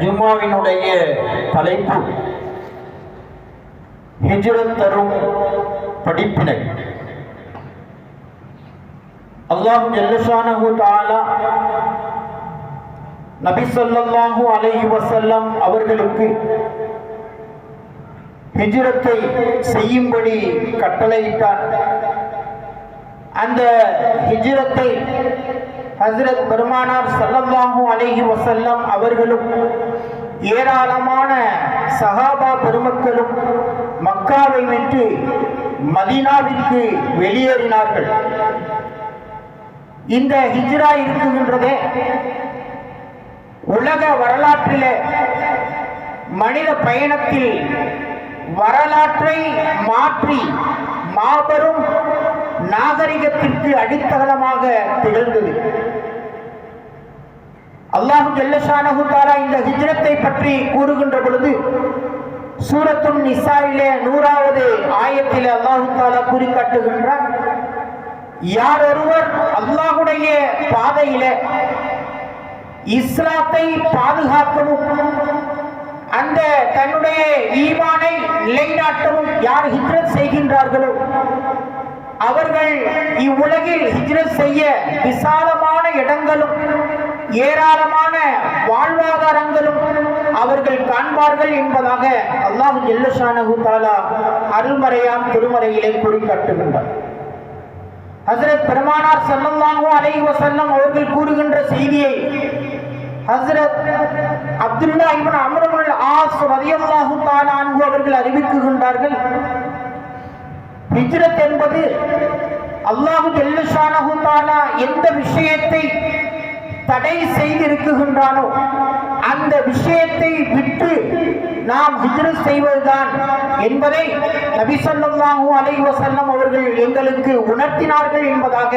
ஜும்மாவினுடைய தலைப்பு ஹிஜ்ரத் தரும் படிப்பினை. அல்லாஹ் ஜல்லஷானஹு தஆலா நபி ஸல்லல்லாஹு அலைஹி வஸல்லம் அவர்களுக்கு ஹிஜ்ரத்தை செய்யும்படி கட்டளையிட்டார். அந்த ஹிஜ்ரத்தை ஹஜ்ரத் பெருமானார் ஸல்லல்லாஹு அலைஹி வஸல்லம் அவர்களும் ஏராளமான சஹாபா பெருமக்களும் மக்காவை விட்டு மதீனாவிற்கு வெளியேறினார்கள். இந்த ஹிஜ்ரா இருக்குகின்றதே உலக வரலாற்றிலே மனித பயணத்தில் வரலாற்றை மாற்றி மாபெரும் நாகரிகத்திற்கு அடித்தளமாக திகழ்ந்தது. அல்லாஹ் ஜல்லஷானஹு தஆலா இந்த ஹிஜ்ரத்தை பற்றி கூறுகின்ற பொழுது சூரத்துன் நிசாயிலே 100வது ஆயத்திலே அல்லாஹ் தஆலா கூறி காட்டுகின்றார், யார் ஒருவர் அல்லாஹ்வுடைய பாதையிலே இஸ்லாத்தை பாதுகாக்கவும் அந்த தன்னுடைய ஈமானை நிலைநாட்டவும் யார் ஹிஜ்ரத் செய்கின்றார்களோ அவர்கள் இவ்வுலகில் ஹிஜ்ரத் செய்ய விசாலமான இடங்களும் ஏராளமான வாழ்வாதாரங்களும் அவர்கள் காண்பார்கள் என்பதாக அல்லாஹ் ஜல்லஷானஹு தஆலா அருள்மறையாம் திருமறையிலே குறிப்பிட்டுகின்றார். ஹஜ்ரத் பெருமானார் ஸல்லல்லாஹு அலைஹி வஸல்லம் அவர்கள் கூறுகின்ற செய்தியை ஹஜ்ரத் அப்துல்லா இப்னு அம்ர் இப்னு ஆஸ் ரலியல்லாஹு தஆலா அன்ஹு அவர்கள் அறிவிக்கின்றார்கள், ஹிஜ்ரத் என்பது அல்லாஹ் ஜல்லஷானஹு தஆலா எந்த விஷயத்தை தடை செய்திருக்கின்றானோ அந்த விஷயத்தை விட்டு நாம் ஹிஜ்ரத் செய்வதுதான் என்பதை நபி ஸல்லல்லாஹு அலைஹி வஸல்லம் அவர்கள் எங்களுக்கு உணர்த்தினார்கள் என்பதாக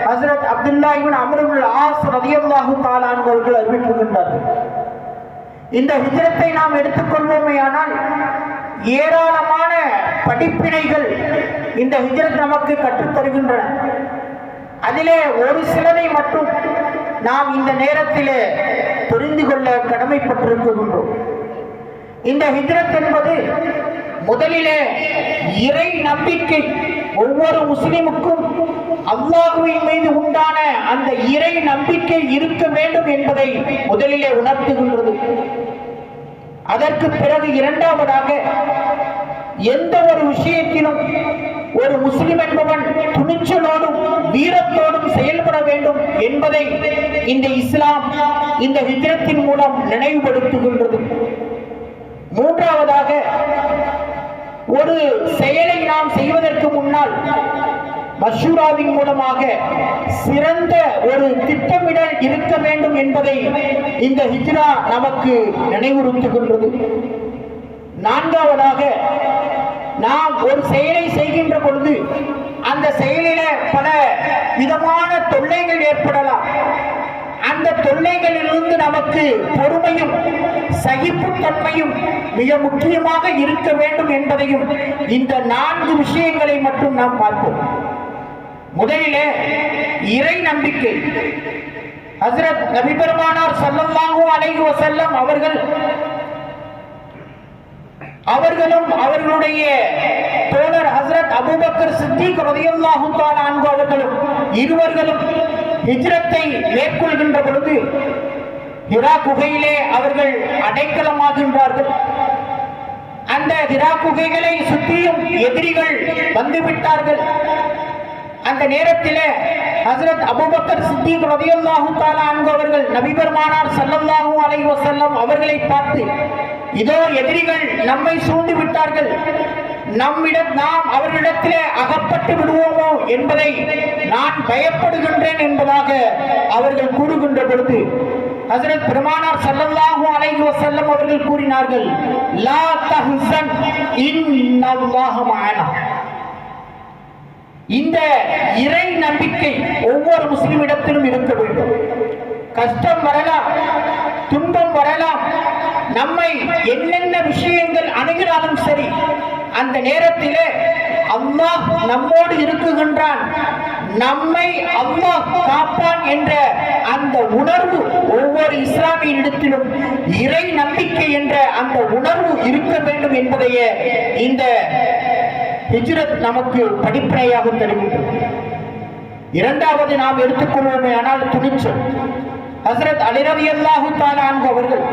ஹஜ்ரத் அப்துல்லா இப்னு அம்ர் இப்னு ஆஸ் ரலியல்லாஹு தஆலா அன்ஹு அவர்கள் அறிவிக்கின்றார்கள். இந்த ஹிஜ்ரத்தை நாம் எடுத்துக்கொள்வோமேயானால் ஏராளமான படிப்பினைகள் இந்த ஹிஜ்ரத் நமக்கு கற்றுத்தருகின்றன. அதிலே ஒரு சிலரை மட்டும் நாம் இந்த நேரத்திலே தெரிந்து கொள்ள கடமைப்பட்டிருக்கின்றோம். இந்த ஹிஜ்ரத் என்பது முதலிலே இறை நம்பிக்கை, ஒவ்வொரு முஸ்லிமுக்கும் அல்லாஹ்வின் மீது உண்டான அந்த இறை நம்பிக்கை இருக்க வேண்டும் என்பதை முதலிலே உணர்த்துகின்றது. அதற்கு பிறகு இரண்டாவதாக எந்த ஒரு விஷயத்திலும் ஒரு முஸ்லிம் என்பவன் துணிச்சலோடும் வீரத்தோடும் செயல்பட வேண்டும் என்பதை இந்த இஸ்லாம் இந்த ஹிஜ்ரத்தின் மூலம் நினைவுபடுத்துகின்றது. மூன்றாவதாக ஒரு செயலை நாம் செய்வதற்கு முன்னால் மஷூராவின் மூலமாக சிறந்த ஒரு திட்டமிடல் இருக்க வேண்டும் என்பதை இந்த ஹிஜ்ரா நமக்கு நினைவுறுத்துகின்றது. நான்காவதாக நாம் ஒரு செயலை செய்கின்ற பொழுது அந்த செயலில பல விதமான தொல்லைகள் ஏற்படலாம். அந்த தொல்லைகளிலிருந்து நமக்கு பொறுமையும் சகிப்புத்தன்மையும் மிக முக்கியமாக இருக்க வேண்டும் என்பதையும் இந்த 4 விஷயங்களை மட்டும் நாம் பார்ப்போம். முதலிலே இறை நம்பிக்கை. ஹஜ்ரத் நபி பெருமானார் ஸல்லல்லாஹு அலைஹி வஸல்லம் அவர்களும் அவர்களுடைய தோழர் ஹஜ்ரத் அபூபக்கர் சித்திக் ரலியல்லாஹு தஆலா அன்ஹு அவர்களும் இருவர்களும் ஹிஜ்ரத்தை மேற்கொள்கின்ற பொழுது ஹிரா குகையிலே அவர்கள் அடைக்கலமாகின்றார்கள். அந்த ஹிரா குகைகளை சுற்றியும் எதிரிகள் வந்துவிட்டார்கள். அந்த நேரத்திலே ஹஜ்ரத் அபூபக்கர் சித்திக் ரலியல்லாஹு தஆலா அன்ஹு அவர்கள் நபி பெருமானார் ஸல்லல்லாஹு அலைஹி வஸல்லம் அவர்களை பார்த்து, இதோ எதிரிகள் நம்மை சூழ்ந்து விட்டார்கள், நாம் அவர்களிடத்திலே அகப்பட்டு விடுவோமோ என்பதை நான் பயப்படுகின்றேன் என்பதாக அவர்கள் கூறுகின்ற பொழுது ஹஜ்ரத் பெருமானார் ஸல்லல்லாஹு அலைஹி வஸல்லம் அவர்கள் கூறினார்கள், லா தஹ்சன் இன்னல்லாஹ மஅனா. இந்த இறை நம்பிக்கை ஒவ்வொரு முஸ்லிமிடத்திலும் இருக்க வேண்டும். கஷ்டம் வரலாம், துன்பம் வரலாம், நம்மை என்னென்ன விஷயங்கள் அணுகினாலும் சரி, அந்த நேரத்திலே அல்லாஹ் நம்மோடு இருக்குகின்றான், நம்மை அல்லாஹ் காப்பான் என்ற அந்த உணர்வு ஒவ்வொரு ஒவ்வொரு இஸ்லாமியனிடத்திலும் இறை நம்பிக்கை என்ற அந்த உணர்வு இருக்க வேண்டும் என்பதையே இந்த ஹிஜ்ரத் நமக்கு படிப்பினையாக தருகின்றது. இரண்டாவது நாம் எடுத்துக்கொள்வோமே ஆனால் துணிச்சல். ஹஸ்ரத் அலி ரலியல்லாஹு தஆலா அன்ஹு அவர்கள்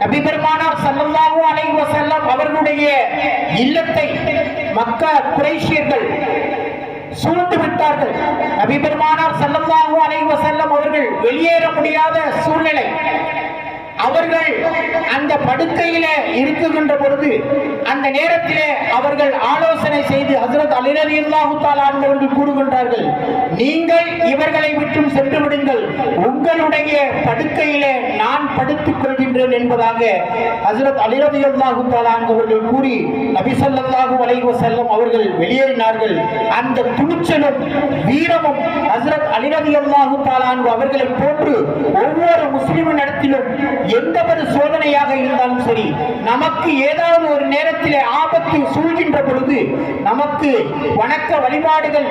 நபி பெருமானார் ஸல்லல்லாஹு அலைஹி வஸல்லம் அவர்களுடைய இல்லத்தை மக்கா குறைஷியர்கள் சூழ்ந்து விட்டார்கள். நபி பெருமானார் ஸல்லல்லாஹு அலைஹி வஸல்லம் அவர்கள் வெளியேற முடியாத சூழ்நிலை. அவர்கள் அந்த படுக்கையிலே இருக்குகின்ற பொழுது அந்த நேரத்திலே அவர்கள் ஆலோசனை செய்து ஹஜ்ரத் அலி ரலியல்லாஹு தஆலா அவர்கள் கூறுகின்றார்கள், நீங்கள் இவர்களை விட்டும் சென்று விடுங்கள், உங்களுடைய படுக்கையிலே நான் படுத்துக் கொள்கின்றேன் என்பதாக ஹஜ்ரத் அலி ரலியல்லாஹு தஆலா அவர்கள் கூறி நபி ஸல்லல்லாஹு அலைஹி வஸல்லம் அவர்கள் வெளியேறினார்கள். அந்த துணிச்சலும் வீரமும் ஹஜ்ரத் அலி ரலியல்லாஹு தஆலா அவர்களை போன்று ஒவ்வொரு முஸ்லிமின் இடத்திலும் எந்த ஒரு சோதனையாக இருந்தாலும் சரி, நமக்கு ஏதாவது ஒரு நேரத்திலே ஆபத்து சூழ்கின்ற பொழுது நமக்கு வணக்க வழிபாடுகள்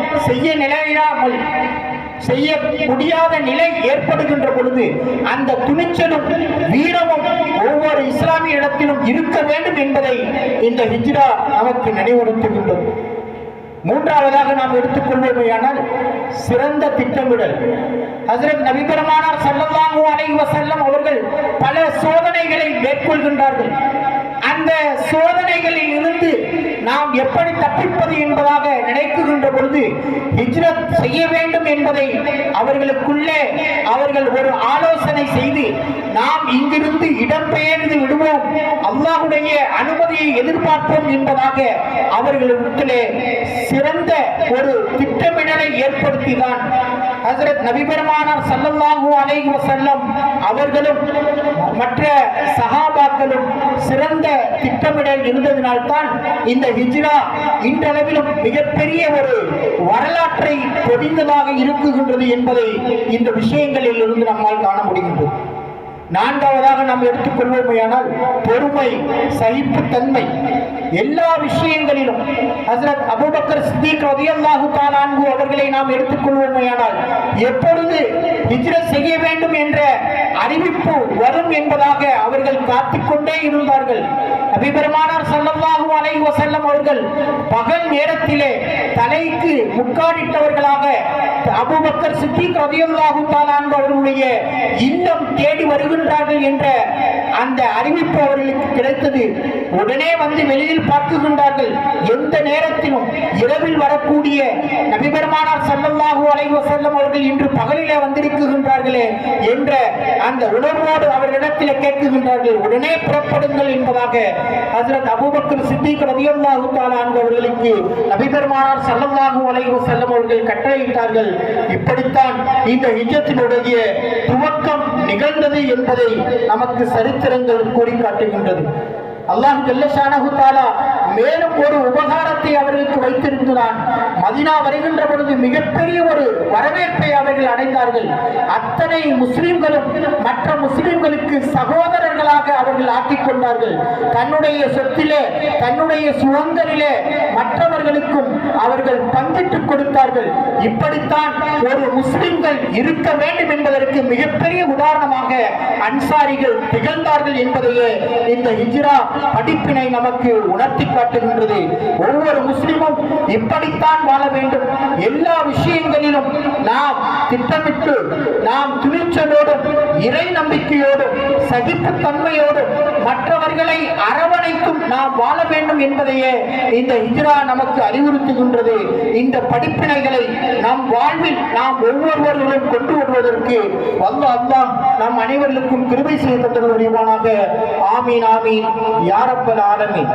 செய்ய முடியாத நிலை ஏற்படுகின்ற பொழுது அந்த துணிச்சலும் வீரமும் ஒவ்வொரு இஸ்லாமிய இடத்திலும் இருக்க வேண்டும் என்பதை இந்த ஹிஜ்ரா நமக்கு நினைவுறுத்துகின்றது. மூன்றாவதாக நாம் எடுத்துக்கொள்வோமேயானால் சிறந்த திட்டமிடல். ஹஜ்ரத் நபி பெருமானார் ஸல்லல்லாஹு அலைஹி வஸல்லம் அவர்கள் பல சோதனைகளை மேற்கொள்கின்றார்கள். அந்த சோதனைகளில் இருந்து நாம் எப்படி தப்பிப்பது என்பதாக நினைக்குகின்ற பொழுது ஹிஜ்ரத் செய்ய வேண்டும் என்பதை அவர்களுக்குள்ளே அவர்கள் ஒரு ஆலோசனை செய்து நாம் இங்கிருந்து இடம்பெயர்ந்து விடுவோம், அல்லாஹ்வுடைய அனுமதியை எதிர்பார்ப்போம் என்பதாக அவர்களுக்குள்ளே சிறந்த ஒரு திட்டமிடலை ஏற்படுத்திதான் ஹஜ்ரத் நபி பெருமானார் ஸல்லல்லாஹு அலைஹி வஸல்லம் அவர்களும் மற்ற சஹாபாக்களும் சிறந்த திட்டமிடல் இருந்ததினால்தான் இந்த ஹிஜ்ரா இன்றளவிலும் மிகப்பெரிய ஒரு வரலாற்றை பொதிந்ததாக இருக்குகின்றது என்பதை இந்த விஷயங்களில் இருந்து நம்மால் காண முடிகின்றது. நான்காவதாக நாம் எடுத்துக்கொள்வோமேயானால் பொறுமை, சகிப்புத்தன்மை. எல்லா விஷயங்களிலும் ஹஜ்ரத் அபூபக்கர் சித்திக் ரலியல்லாஹு தஆலா அன்ஹு அவர்களை நாம் எடுத்துக்கொள்வோமேயானால் எப்பொழுது ஹிஜ்ரத் செய்ய வேண்டும் என்ற அறிவிப்பு வரும் என்பதாக அவர்கள் காத்துக்கொண்டே இருந்தார்கள். நபி பெருமானார் ஸல்லல்லாஹு அலைஹி வஸல்லம் அவர்கள் பகல் நேரத்திலே தலைக்கு முக்காடிட்டவர்களாக அபூபக்கர் சித்திக் ரலியல்லாஹு தஆலா அன்ஹு அவர்களுடைய இல்லம் தேடி வருகின்றார்கள் என்ற அந்த அறிவிப்பு அவர்களுக்கு கிடைத்தது. உடனே வந்து வெளியில் பார்க்குகின்றார்கள். எந்த நேரத்திலும் இரவில் வரக்கூடிய நபி பெருமானார் ஸல்லல்லாஹு அலைஹி வஸல்லம் அவர்கள் இன்று பகலிலே வந்திருக்கின்றார்களே என்ற அந்த உணர்வோடு அவர்களிடத்திலே கேட்குகின்றார்கள். உடனே புறப்படுங்கள் என்பதாக ஹஜ்ரத் அபூபக்கர் சித்திக் ரலியல்லாஹு தஆலா அன்ஹு அவர்களுக்கு நபி பெருமானார் ஸல்லல்லாஹு அலைஹி வஸல்லம் அவர்கள் கட்டளையிட்டார்கள். இப்படித்தான் இந்த ஹிஜ்ரத்தினுடைய துவக்கம் நிகழ்ந்தது என்பதை நமக்கு சரித்திரங்கள் கூறி காட்டுகின்றது. அல்லாஹ் ஜல்ல ஷானஹு தஆலா மேலும் ஒரு உபகாரத்தை அவர்களுக்கு வைத்திருந்தான். மதீனா வருகின்ற பொழுது மிகப்பெரிய ஒரு வரவேற்பை அவர்கள் அடைந்தார்கள். அத்தனை முஸ்லிம்களும் மற்ற முஸ்லிம்களுக்கு சகோதரர்களாக அவர்கள் ஆக்கிக் கொண்டார்கள். தன்னுடைய சொத்திலே, தன்னுடைய சுதந்திரிலே மற்றவர்களுக்கும் அவர்கள் பங்கிட்டுக் கொடுத்தார்கள். இப்படித்தான் ஒரு முஸ்லிம்கள் இருக்க வேண்டும் என்பதற்கு மிகப்பெரிய உதாரணமாக அன்சாரிகள் திகழ்ந்தார்கள் என்பதையே இந்த ஹிஜ்ரா படிப்பினை நமக்கு உணர்த்தி காட்டுகின்றது. ஒவ்வொரு முஸ்லிமும் இப்படித்தான் வாழ வேண்டும். எல்லா விஷயங்களிலும் நாம் திட்டமிட்டு, நாம் துணிச்சலோடும் இறை நம்பிக்கையோடும் சகிப்புத்தன்மையோடும் மற்றவர்களை அரவணைக்கும் நாம் வாழ வேண்டும் என்பதையே இந்த ஹிஜ்ரா நமக்கு அறிவுறுத்துகின்றது. இந்த படிப்பினைகளை நம் வாழ்வில் நாம் ஒவ்வொருவர்களும் கொண்டு வருவதற்கு அல்லாஹ் நம் அனைவருக்கும் கிருபை செய்ய தந்தருவானாக. ஆமீன் ஆமீன் யா ரப்பல் ஆலமீன்.